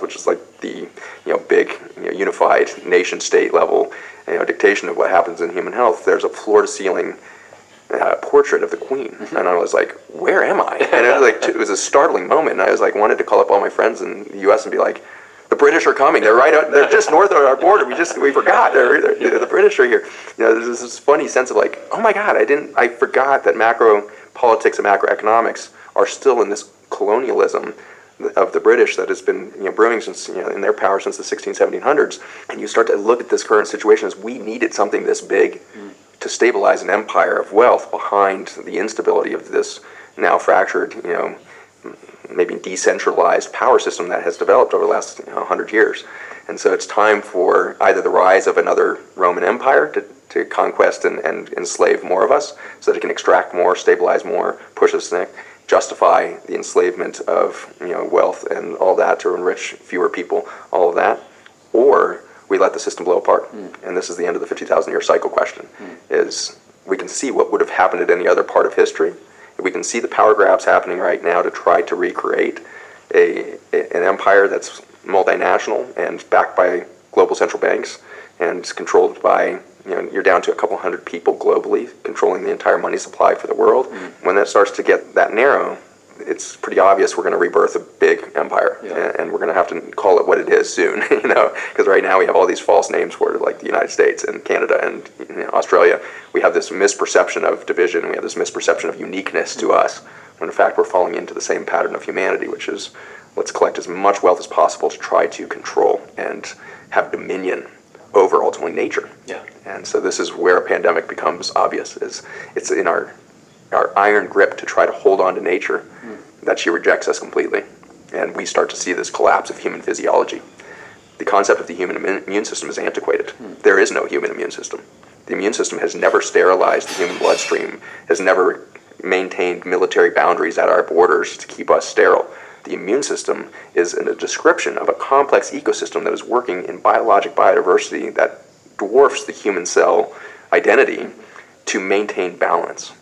which is like the big unified nation state level dictation of what happens in human health. There's a floor to ceiling portrait of the Queen, and I was like, where am I? And it was a startling moment, and I was like, wanted to call up all my friends in the U.S. and be like, the British are coming. They're they're just north of our border. We forgot. The British are here. There's this funny sense of like, oh my God, I forgot that macro politics and macroeconomics are still in this colonialism of the British that has been brewing since in their power since the 1700s. And you start to look at this current situation as we needed something this big to stabilize an empire of wealth behind the instability of this now fractured, maybe decentralized power system that has developed over the last 100 years. And so it's time for either the rise of another Roman Empire to conquest and enslave more of us so that it can extract more, stabilize more, push us neck, justify the enslavement of wealth and all that to enrich fewer people, all of that, or we let the system blow apart. And this is the end of the 50,000-year cycle question, is we can see what would have happened at any other part of history. We can see the power grabs happening right now to try to recreate an empire that's multinational and backed by global central banks and controlled by, you're down to a couple hundred people globally controlling the entire money supply for the world. When that starts to get that narrow, it's pretty obvious we're going to rebirth a big empire, and we're going to have to call it what it is soon, because right now we have all these false names for it, like the United States and Canada and Australia. We have this misperception of division, we have this misperception of uniqueness to us, when in fact we're falling into the same pattern of humanity, which is let's collect as much wealth as possible to try to control and have dominion over ultimately nature. And so this is where a pandemic becomes obvious, is it's in our iron grip to try to hold on to nature, that she rejects us completely. And we start to see this collapse of human physiology. The concept of the human immune system is antiquated. There is no human immune system. The immune system has never sterilized the human bloodstream, has never maintained military boundaries at our borders to keep us sterile. The immune system is a description of a complex ecosystem that is working in biologic biodiversity that dwarfs the human cell identity to maintain balance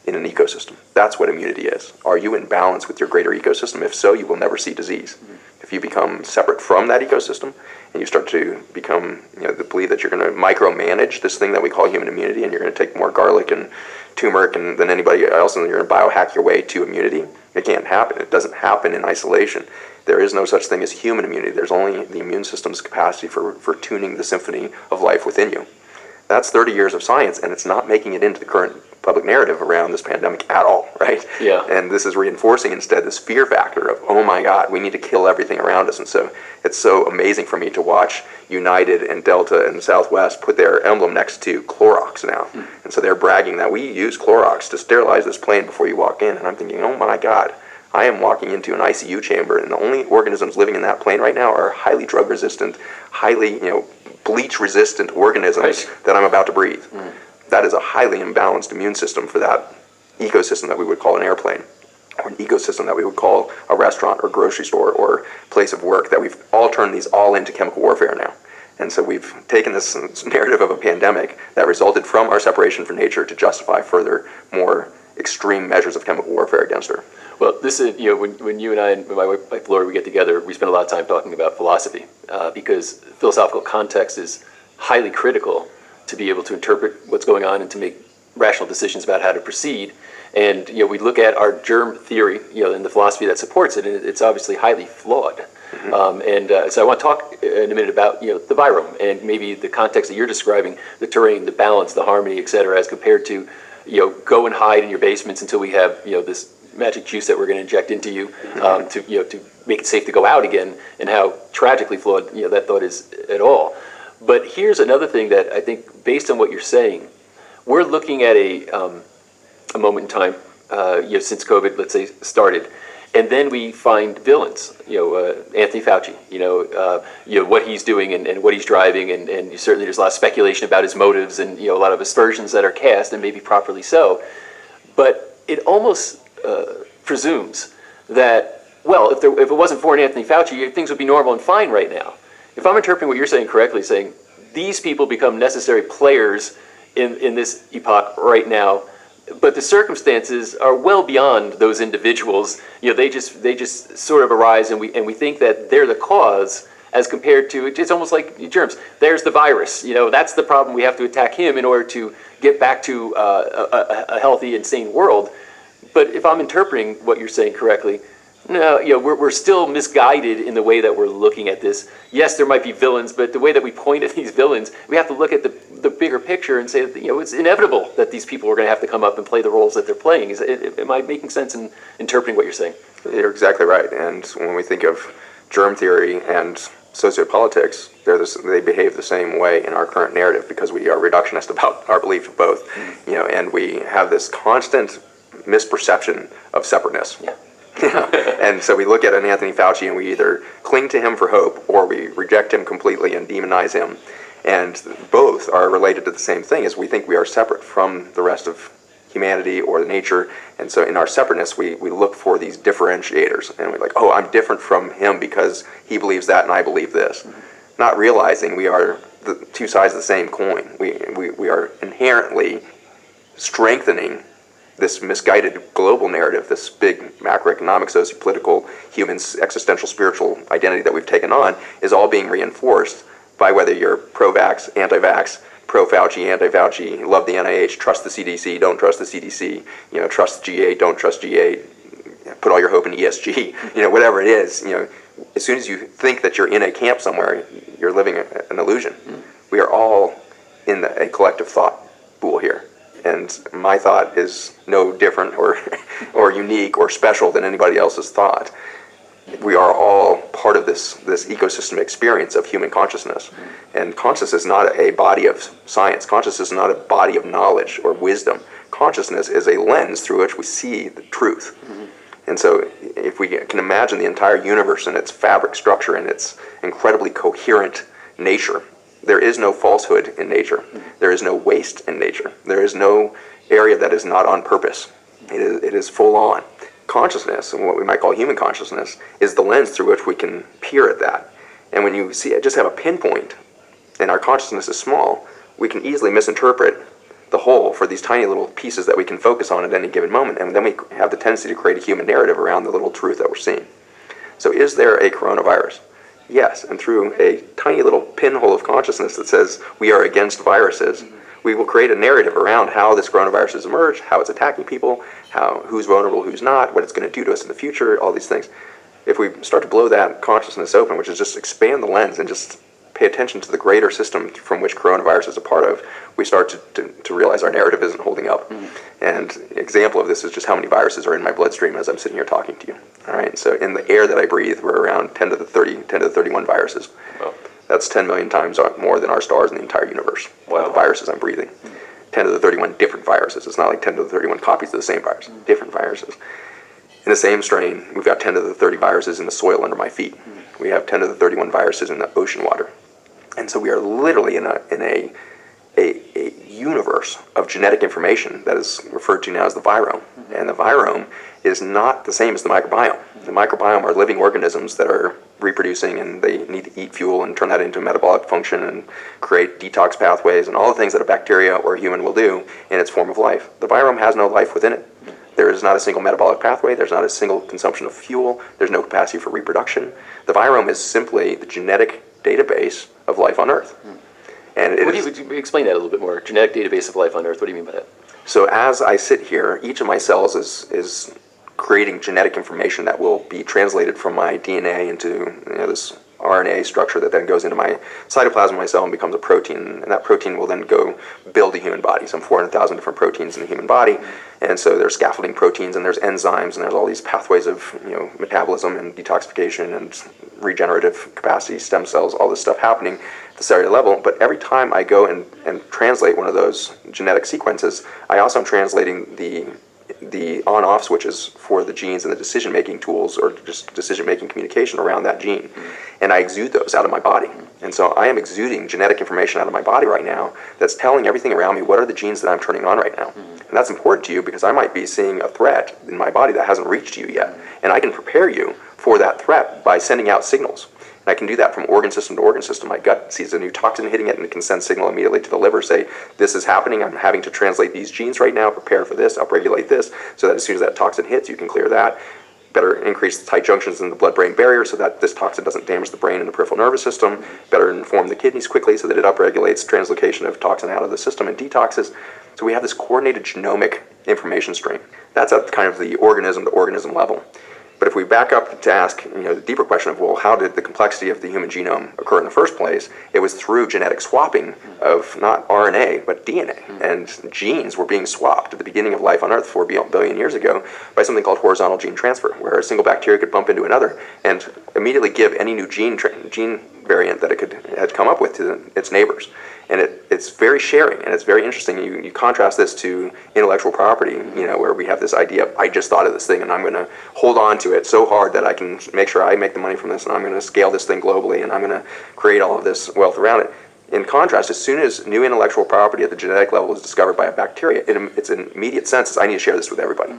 in an ecosystem. That's what immunity is. Are you in balance with your greater ecosystem? If so, you will never see disease. If you become separate from that ecosystem and you start to become, believe that you're going to micromanage this thing that we call human immunity, and you're going to take more garlic and turmeric than anybody else, and you're going to biohack your way to immunity, it can't happen. It doesn't happen in isolation. There is no such thing as human immunity. There's only the immune system's capacity for tuning the symphony of life within you. That's 30 years of science, and it's not making it into the current public narrative around this pandemic at all, right? And this is reinforcing instead this fear factor of, oh my God, we need to kill everything around us. And so it's so amazing for me to watch United and Delta and Southwest put their emblem next to Clorox now. And so they're bragging that we use Clorox to sterilize this plane before you walk in. And I'm thinking, oh my God, I am walking into an ICU chamber, and the only organisms living in that plane right now are highly drug-resistant, highly bleach-resistant organisms that I'm about to breathe. That is a highly imbalanced immune system for that ecosystem that we would call an airplane, or an ecosystem that we would call a restaurant or grocery store or place of work, that we've all turned these all into chemical warfare now. And so we've taken this narrative of a pandemic that resulted from our separation from nature to justify further, more extreme measures of chemical warfare against her. Well, this is, when you and I and my wife Lori, we get together, we spend a lot of time talking about philosophy, because philosophical context is highly critical to be able to interpret what's going on and to make rational decisions about how to proceed. And we look at our germ theory, and the philosophy that supports it, and it's obviously highly flawed. So I want to talk in a minute about the virome and maybe the context that you're describing, the terrain, the balance, the harmony, et cetera, as compared to go and hide in your basements until we have this magic juice that we're going to inject into you to make it safe to go out again, and how tragically flawed that thought is at all. But here's another thing that I think, based on what you're saying, we're looking at a moment in time, since COVID, let's say, started, and then we find villains. Anthony Fauci. What he's doing and what he's driving, and certainly there's a lot of speculation about his motives, and a lot of aspersions that are cast, and maybe properly so. But it almost presumes that, well, if it wasn't for Anthony Fauci, things would be normal and fine right now. If I'm interpreting what you're saying correctly, saying these people become necessary players in this epoch right now, but the circumstances are well beyond those individuals. They just sort of arise, and we think that they're the cause, as compared to, it's almost like germs. There's the virus. That's the problem. We have to attack him in order to get back to a healthy and sane world. But if I'm interpreting what you're saying correctly, no, we're still misguided in the way that we're looking at this. Yes, there might be villains, but the way that we point at these villains, we have to look at the bigger picture and say that it's inevitable that these people are going to have to come up and play the roles that they're playing. Am I making sense in interpreting what you're saying? You're exactly right. And when we think of germ theory and sociopolitics, they behave the same way in our current narrative, because we are reductionist about our belief of both. And we have this constant misperception of separateness. Yeah. And so we look at an Anthony Fauci and we either cling to him for hope or we reject him completely and demonize him. And both are related to the same thing, is we think we are separate from the rest of humanity or the nature. And so in our separateness, we look for these differentiators. And we're like, oh, I'm different from him because he believes that and I believe this. Not realizing we are the two sides of the same coin. We are inherently strengthening this misguided global narrative, this big macroeconomic, sociopolitical, human, existential, spiritual identity that we've taken on, is all being reinforced by whether you're pro-vax, anti-vax, pro-Fauci, anti-Fauci, love the NIH, trust the CDC, don't trust the CDC, trust G8, don't trust G8, put all your hope in ESG, whatever it is. As soon as you think that you're in a camp somewhere, you're living an illusion. We are all in a collective thought pool here. And my thought is no different or unique or special than anybody else's thought. We are all part of this ecosystem experience of human consciousness. And consciousness is not a body of science. Consciousness is not a body of knowledge or wisdom. Consciousness is a lens through which we see the truth. And so if we can imagine the entire universe and its fabric structure and its incredibly coherent nature, there is no falsehood in nature. There is no waste in nature. There is no area that is not on purpose. It is full on. Consciousness, and what we might call human consciousness, is the lens through which we can peer at that. And when you see it, just have a pinpoint, and our consciousness is small, we can easily misinterpret the whole for these tiny little pieces that we can focus on at any given moment. And then we have the tendency to create a human narrative around the little truth that we're seeing. So is there a coronavirus? Yes, and through a tiny little pinhole of consciousness that says we are against viruses, we will create a narrative around how this coronavirus has emerged, how it's attacking people, who's vulnerable, who's not, what it's going to do to us in the future, all these things. If we start to blow that consciousness open, which is just expand the lens and just pay attention to the greater system from which coronavirus is a part of, we start to realize our narrative isn't holding up. And an example of this is just how many viruses are in my bloodstream as I'm sitting here talking to you. All right, so in the air that I breathe, we're around 10 to the 31 viruses. Wow. That's 10 million times more than our stars in the entire universe. Wow. The viruses I'm breathing. 10 to the 31 different viruses. It's not like 10 to the 31 copies of the same virus. Different viruses. In the same strain, we've got 10 to the 30 viruses in the soil under my feet. We have 10 to the 31 viruses in the ocean water. And so we are literally in a universe of genetic information that is referred to now as the virome. And the virome is not the same as the microbiome. The microbiome are living organisms that are reproducing, and they need to eat fuel and turn that into metabolic function and create detox pathways and all the things that a bacteria or a human will do in its form of life. The virome has no life within it. There is not a single metabolic pathway. There's not a single consumption of fuel. There's no capacity for reproduction. The virome is simply the genetic database of life on Earth. And Would you explain that a little bit more? Genetic database of life on Earth. What do you mean by that? So as I sit here, each of my cells is creating genetic information that will be translated from my DNA into this RNA structure that then goes into my cytoplasm of my cell and becomes a protein. And that protein will then go build a human body. Some 400,000 different proteins in the human body. And so there's scaffolding proteins and there's enzymes and there's all these pathways of metabolism and detoxification and regenerative capacity, stem cells, all this stuff happening at the cellular level. But every time I go and translate one of those genetic sequences, I also am translating the on-off switches for the genes and the decision-making tools or just decision-making communication around that gene. And I exude those out of my body. And so I am exuding genetic information out of my body right now that's telling everything around me what are the genes that I'm turning on right now. And that's important to you because I might be seeing a threat in my body that hasn't reached you yet. And I can prepare you for that threat by sending out signals. And I can do that from organ system to organ system. My gut sees a new toxin hitting it and it can send signal immediately to the liver, say, this is happening, I'm having to translate these genes right now, prepare for this, upregulate this, so that as soon as that toxin hits, you can clear that. Better increase the tight junctions in the blood-brain barrier so that this toxin doesn't damage the brain and the peripheral nervous system. Better inform the kidneys quickly so that it upregulates translocation of toxin out of the system and detoxes. So we have this coordinated genomic information stream. That's at kind of the organism to organism level. But if we back up to ask, the deeper question of, well, how did the complexity of the human genome occur in the first place? It was through genetic swapping of not RNA, but DNA. And genes were being swapped at the beginning of life on Earth 4 billion years ago by something called horizontal gene transfer, where a single bacteria could bump into another and immediately give any new gene variant that it had come up with to its neighbors. And it's very sharing, and it's very interesting. You contrast this to intellectual property, where we have this idea of, I just thought of this thing, and I'm going to hold on to it so hard that I can make sure I make the money from this, and I'm going to scale this thing globally, and I'm going to create all of this wealth around it. In contrast, as soon as new intellectual property at the genetic level is discovered by a bacteria, its immediate sense is, I need to share this with everybody.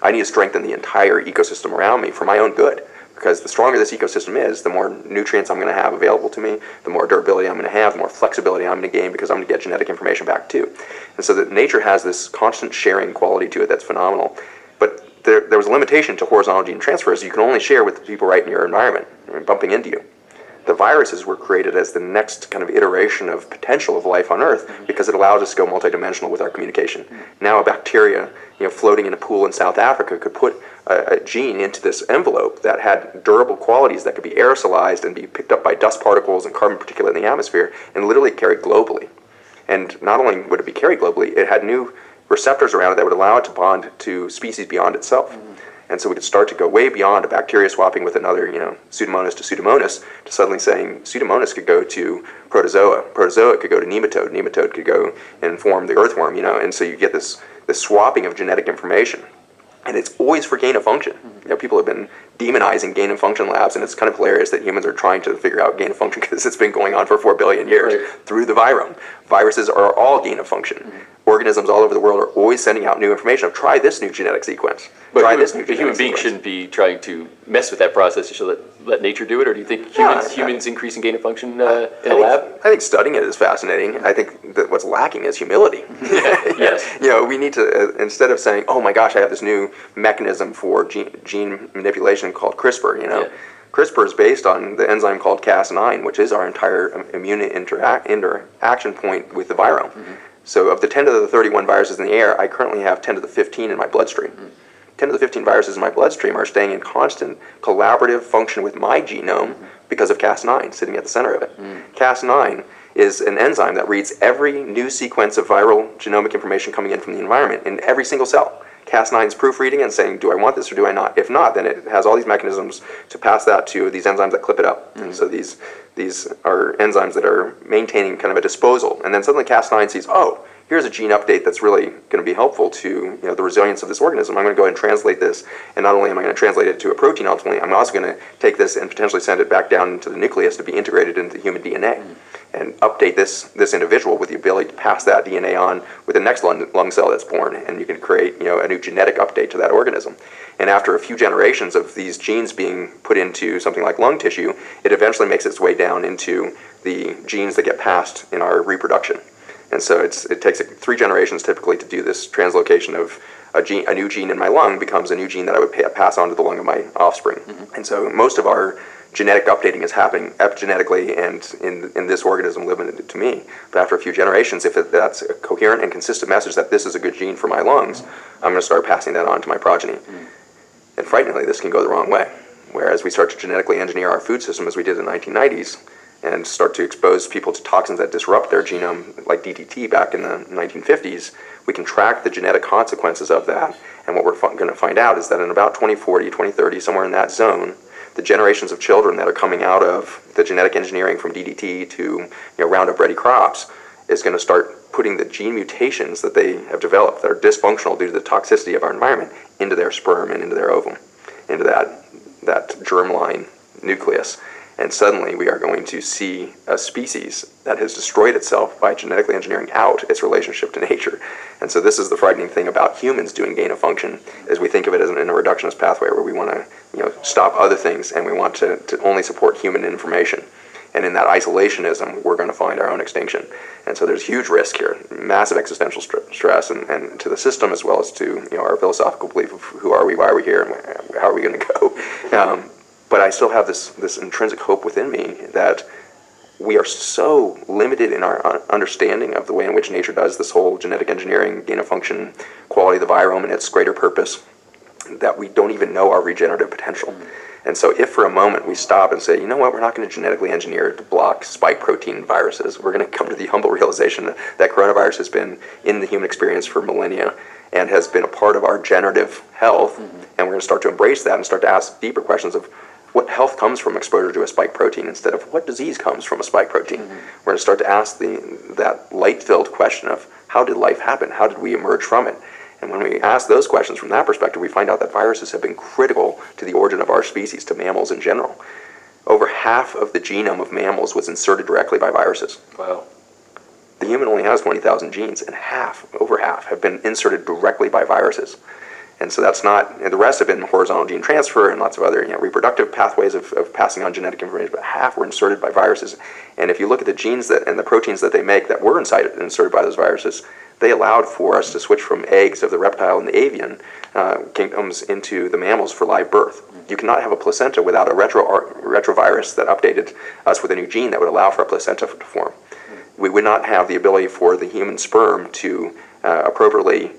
I need to strengthen the entire ecosystem around me for my own good. Because the stronger this ecosystem is, the more nutrients I'm going to have available to me, the more durability I'm going to have, the more flexibility I'm going to gain because I'm going to get genetic information back too. And so that nature has this constant sharing quality to it that's phenomenal. But there was a limitation to horizontal gene transfers. You can only share with the people right in your environment, bumping into you. The viruses were created as the next kind of iteration of potential of life on Earth because it allowed us to go multidimensional with our communication. Now a bacteria, floating in a pool in South Africa could put a gene into this envelope that had durable qualities that could be aerosolized and be picked up by dust particles and carbon particulate in the atmosphere and literally carried globally. And not only would it be carried globally, it had new receptors around it that would allow it to bond to species beyond itself. And so we could start to go way beyond a bacteria swapping with another, Pseudomonas to Pseudomonas, to suddenly saying Pseudomonas could go to Protozoa, Protozoa could go to Nematode, Nematode could go and form the earthworm, and so you get this swapping of genetic information. And it's always for gain of function. People have been demonizing gain of function labs, and it's kind of hilarious that humans are trying to figure out gain of function because it's been going on for 4 billion years through the virome. Viruses are all gain of function. Organisms all over the world are always sending out new information of, try this new genetic sequence. But human beings shouldn't be trying to mess with that process. You should let nature do it, or do you think humans increasing gain of function in a lab? I think studying it is fascinating. I think that what's lacking is humility. Yes. We need to, instead of saying, oh my gosh, I have this new mechanism for gene manipulation called CRISPR, CRISPR is based on the enzyme called Cas9, which is our entire immune interaction point with the virome. So of the 10 to the 31 viruses in the air, I currently have 10 to the 15 in my bloodstream. 10 to the 15 viruses in my bloodstream are staying in constant collaborative function with my genome because of Cas9 sitting at the center of it. Cas9 is an enzyme that reads every new sequence of viral genomic information coming in from the environment in every single cell. Cas9 is proofreading and saying, do I want this or do I not? If not, then it has all these mechanisms to pass that to these enzymes that clip it up. And so these are enzymes that are maintaining kind of a disposal. And then suddenly Cas9 sees, oh, here's a gene update that's really going to be helpful to the resilience of this organism. I'm going to go ahead and translate this, and not only am I going to translate it to a protein ultimately, I'm also going to take this and potentially send it back down into the nucleus to be integrated into human DNA. And update this individual with the ability to pass that DNA on with the next lung cell that's born, and you can create a new genetic update to that organism. And after a few generations of these genes being put into something like lung tissue, it eventually makes its way down into the genes that get passed in our reproduction. And so it takes 3 generations typically to do this translocation of a new gene in my lung becomes a new gene that I would pass on to the lung of my offspring. And so most of our genetic updating is happening epigenetically and in this organism limited to me. But after a few generations, if that's a coherent and consistent message that this is a good gene for my lungs, I'm going to start passing that on to my progeny. And frighteningly, this can go the wrong way. Whereas we start to genetically engineer our food system as we did in the 1990s and start to expose people to toxins that disrupt their genome, like DDT back in the 1950s, we can track the genetic consequences of that. And what we're going to find out is that in about 2040, 2030, somewhere in that zone, the generations of children that are coming out of the genetic engineering from DDT to Roundup Ready crops is going to start putting the gene mutations that they have developed that are dysfunctional due to the toxicity of our environment into their sperm and into their ovum, into that germline nucleus. And suddenly we are going to see a species that has destroyed itself by genetically engineering out its relationship to nature. And so this is the frightening thing about humans doing gain of function, is we think of it as in a reductionist pathway where we want to stop other things and we want to only support human information. And in that isolationism, we're going to find our own extinction. And so there's huge risk here, massive existential stress, and to the system as well as to our philosophical belief of who are we, why are we here, and how are we going to go. But I still have this intrinsic hope within me that we are so limited in our understanding of the way in which nature does this whole genetic engineering, gain of function, quality of the virome and its greater purpose, that we don't even know our regenerative potential. And so if for a moment we stop and say, you know what, we're not going to genetically engineer to block spike protein viruses, we're going to come to the humble realization that coronavirus has been in the human experience for millennia and has been a part of our generative health, and we're going to start to embrace that and start to ask deeper questions of what health comes from exposure to a spike protein instead of what disease comes from a spike protein. We're going to start to ask that light-filled question of how did life happen? How did we emerge from it? And when we ask those questions from that perspective, we find out that viruses have been critical to the origin of our species, to mammals in general. Over half of the genome of mammals was inserted directly by viruses. Wow. The human only has 20,000 genes, and over half, have been inserted directly by viruses. And so that's not, the rest have been horizontal gene transfer and lots of other reproductive pathways of passing on genetic information, but half were inserted by viruses. And if you look at the genes and the proteins that they make that were inserted by those viruses, they allowed for us to switch from eggs of the reptile and the avian kingdoms into the mammals for live birth. You cannot have a placenta without a retrovirus that updated us with a new gene that would allow for a placenta to form. We would not have the ability for the human sperm to appropriately